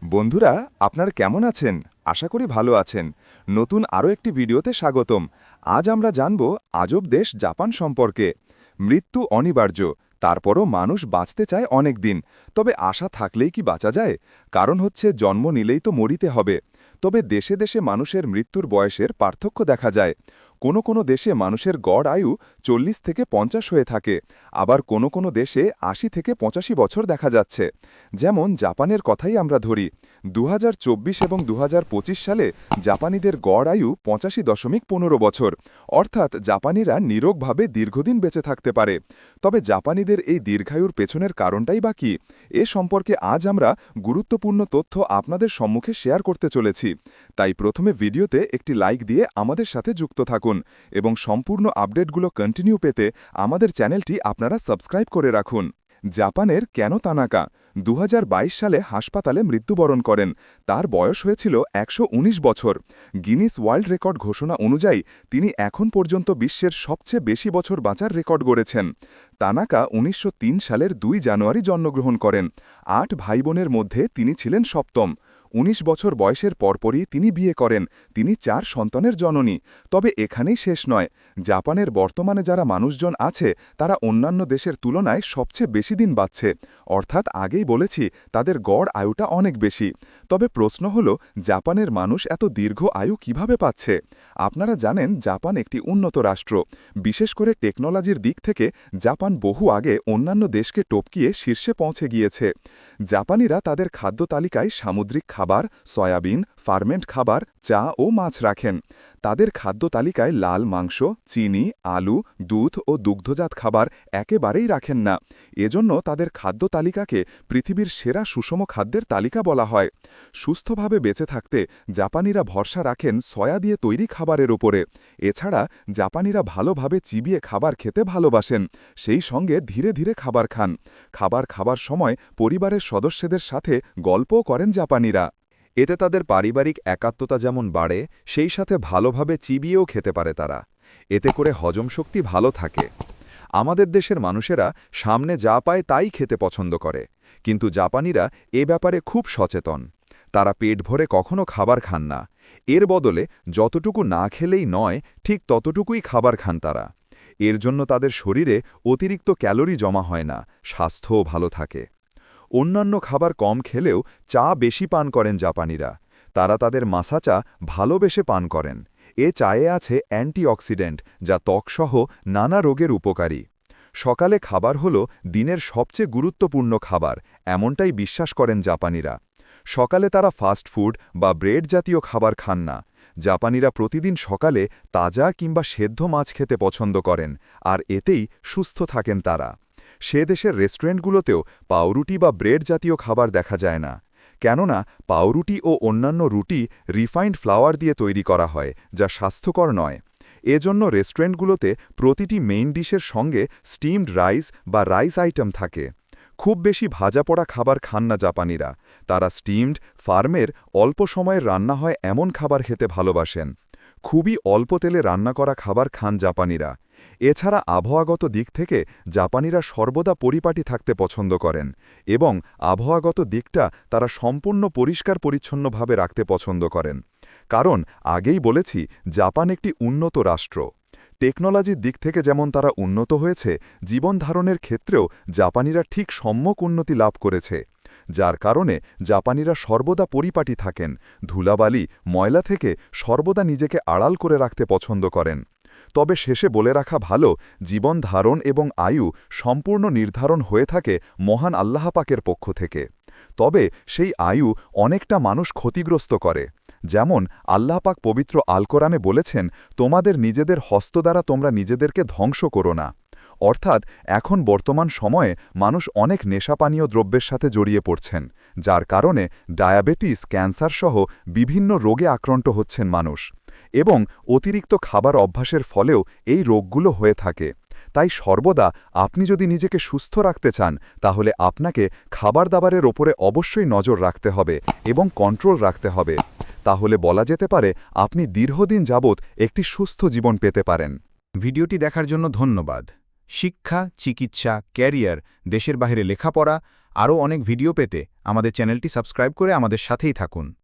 বন্ধুরা, আপনারা কেমন আছেন? আশা করি ভালো আছেন। নতুন আরও একটি ভিডিওতে স্বাগতম। আজ আমরা জানব আজব দেশ জাপান সম্পর্কে। মৃত্যু অনিবার্য, তারপরও মানুষ বাঁচতে চায় অনেক দিন। তবে আশা থাকলেই কি বাঁচা যায়? কারণ হচ্ছে জন্ম নিলেই তো মরিতে হবে। তবে দেশে দেশে মানুষের মৃত্যুর বয়সের পার্থক্য দেখা যায়। কোনো কোনো দেশে মানুষের গড় আয়ু ৪০ থেকে ৫০ হয়ে থাকে, আবার কোনো কোনো দেশে ৮০ থেকে ৮৫ বছর দেখা যাচ্ছে। যেমন জাপানের কথাই আমরা ধরি। ২০২৪ এবং ২০২৫ সালে জাপানিদের গড় আয়ু ৮৫.১৫ বছর, অর্থাৎ জাপানিরা নিরোগভাবে দীর্ঘদিন বেঁচে থাকতে পারে। তবে জাপানিদের এই দীর্ঘায়ুর পেছনের কারণটাই বা কী? এ সম্পর্কে আজ আমরা গুরুত্বপূর্ণ তথ্য আপনাদের সম্মুখে শেয়ার করতে চলেছি। তাই প্রথমে ভিডিওতে একটি লাইক দিয়ে আমাদের সাথে যুক্ত থাকুন এবং সম্পূর্ণ আপডেটগুলো কন্টিনিউ পেতে আমাদের চ্যানেলটি আপনারা সাবস্ক্রাইব করে রাখুন। জাপানের কেন তানাকা ২০২২ সালে হাসপাতালে মৃত্যুবরণ করেন। তার বয়স হয়েছিল ১১৯ বছর। গিনিস ওয়ার্ল্ড রেকর্ড ঘোষণা অনুযায়ী তিনি এখন পর্যন্ত বিশ্বের সবচেয়ে বেশি বছর বাঁচার রেকর্ড গড়েছেন। তানাকা ১৯০৩ সালের ২ জানুয়ারি জন্মগ্রহণ করেন। ৮ ভাইবোনের মধ্যে তিনি ছিলেন সপ্তম। ১৯ বছর বয়সের পরপরই তিনি বিয়ে করেন। তিনি ৪ সন্তানের জননী। তবে এখানেই শেষ নয়। জাপানের বর্তমানে যারা মানুষজন আছে তারা অন্যান্য দেশের তুলনায় সবচেয়ে বেশি দিন বাঁচছে, অর্থাৎ আগেই বলেছি তাদের গড় আয়ুটা অনেক বেশি। তবে প্রশ্ন হল, জাপানের মানুষ এত দীর্ঘ আয়ু কিভাবে পাচ্ছে? আপনারা জানেন জাপান একটি উন্নত রাষ্ট্র। বিশেষ করে টেকনোলজির দিক থেকে জাপান বহু আগে অন্যান্য দেশকে টপকিয়ে শীর্ষে পৌঁছে গিয়েছে। জাপানিরা তাদের খাদ্য তালিকায় সামুদ্রিক খাবার, সয়াবিন, ফার্মেন্ট খাবার, চা ও মাছ রাখেন। তাদের খাদ্য তালিকায় লাল মাংস, চিনি, আলু, দুধ ও দুগ্ধজাত খাবার একেবারেই রাখেন না। এজন্য তাদের খাদ্য তালিকাকে পৃথিবীর সেরা সুষম খাদ্যের তালিকা বলা হয়। সুস্থভাবে বেঁচে থাকতে জাপানিরা ভরসা রাখেন সয়া দিয়ে তৈরি খাবারের ওপরে। এছাড়া জাপানিরা ভালোভাবে চিবিয়ে খাবার খেতে ভালোবাসেন, সেই সঙ্গে ধীরে ধীরে খাবার খান। খাবার খাবার সময় পরিবারের সদস্যদের সাথে গল্পও করেন জাপানিরা। এতে তাদের পারিবারিক একাত্মতা যেমন বাড়ে, সেই সাথে ভালোভাবে চিবিয়েও খেতে পারে তারা। এতে করে হজম শক্তি ভালো থাকে। আমাদের দেশের মানুষেরা সামনে যা পায় তাই খেতে পছন্দ করে, কিন্তু জাপানিরা এ ব্যাপারে খুব সচেতন। তারা পেট ভরে কখনো খাবার খান না। এর বদলে যতটুকু না খেলেই নয়, ঠিক ততটুকুই খাবার খান তারা। এর জন্য তাদের শরীরে অতিরিক্ত ক্যালোরি জমা হয় না, স্বাস্থ্যও ভালো থাকে। অন্যান্য খাবার কম খেলেও চা বেশি পান করেন জাপানিরা। তারা তাদের মাসা চা ভালোবেসে পান করেন। এ চায়ে আছে অ্যান্টিঅক্সিডেন্ট, যা ত্বকসহ নানা রোগের উপকারী। সকালে খাবার হল দিনের সবচেয়ে গুরুত্বপূর্ণ খাবার, এমনটাই বিশ্বাস করেন জাপানিরা। সকালে তারা ফাস্ট ফুড বা ব্রেড জাতীয় খাবার খান না। জাপানিরা প্রতিদিন সকালে তাজা কিংবা সেদ্ধ মাছ খেতে পছন্দ করেন, আর এতেই সুস্থ থাকেন তারা। সে দেশের রেস্টুরেন্টগুলোতেও পাউরুটি বা ব্রেড জাতীয় খাবার দেখা যায় না। কেননা পাউরুটি ও অন্যান্য রুটি রিফাইন্ড ফ্লাওয়ার দিয়ে তৈরি করা হয়, যা স্বাস্থ্যকর নয়। এজন্য রেস্টুরেন্টগুলোতে প্রতিটি মেইন ডিশের সঙ্গে স্টিমড রাইস বা রাইস আইটেম থাকে। খুব বেশি ভাজা পোড়া খাবার খান না জাপানিরা। তারা স্টিমড, ফার্মের, অল্প সময়ের রান্না হয় এমন খাবার খেতে ভালোবাসেন। খুবই অল্প তেলে রান্না করা খাবার খান জাপানিরা। এছাড়া আবহাওয়াগত দিক থেকে জাপানিরা সর্বদা পরিপাটি থাকতে পছন্দ করেন, এবং আবহাওয়াগত দিকটা তারা সম্পূর্ণ পরিষ্কার পরিচ্ছন্নভাবে রাখতে পছন্দ করেন। কারণ আগেই বলেছি, জাপান একটি উন্নত রাষ্ট্র। টেকনোলজির দিক থেকে যেমন তারা উন্নত হয়েছে, জীবনধারণের ক্ষেত্রেও জাপানিরা ঠিক সম্যক উন্নতি লাভ করেছে। যার কারণে জাপানিরা সর্বদা পরিপাটি থাকেন, ধুলাবালি, ময়লা থেকে সর্বদা নিজেকে আড়াল করে রাখতে পছন্দ করেন। তবে শেষে বলে রাখা ভালো, জীবন ধারণ এবং আয়ু সম্পূর্ণ নির্ধারণ হয়ে থাকে মহান আল্লাহ পাকের পক্ষ থেকে। তবে সেই আয়ু অনেকটা মানুষ ক্ষতিগ্রস্ত করে। যেমন আল্লাহ পাক পবিত্র আল কোরআনে বলেছেন, তোমাদের নিজেদের হস্ত দ্বারা তোমরা নিজেদেরকে ধ্বংস করো না। অর্থাৎ এখন বর্তমান সময়ে মানুষ অনেক নেশাপানীয় দ্রব্যের সাথে জড়িয়ে পড়ছেন, যার কারণে ডায়াবেটিস, ক্যান্সার সহ বিভিন্ন রোগে আক্রান্ত হচ্ছেন মানুষ। এবং অতিরিক্ত খাবার অভ্যাসের ফলেও এই রোগগুলো হয়ে থাকে। তাই সর্বদা আপনি যদি নিজেকে সুস্থ রাখতে চান, তাহলে আপনাকে খাবার দাবারের ওপরে অবশ্যই নজর রাখতে হবে এবং কন্ট্রোল রাখতে হবে। তাহলে বলা যেতে পারে আপনি দীর্ঘদিন যাবৎ একটি সুস্থ জীবন পেতে পারেন। ভিডিওটি দেখার জন্য ধন্যবাদ। শিক্ষা, চিকিৎসা, ক্যারিয়ার, দেশের বাইরে লেখাপড়া, আরও অনেক ভিডিও পেতে আমাদের চ্যানেলটি সাবস্ক্রাইব করে আমাদের সাথেই থাকুন।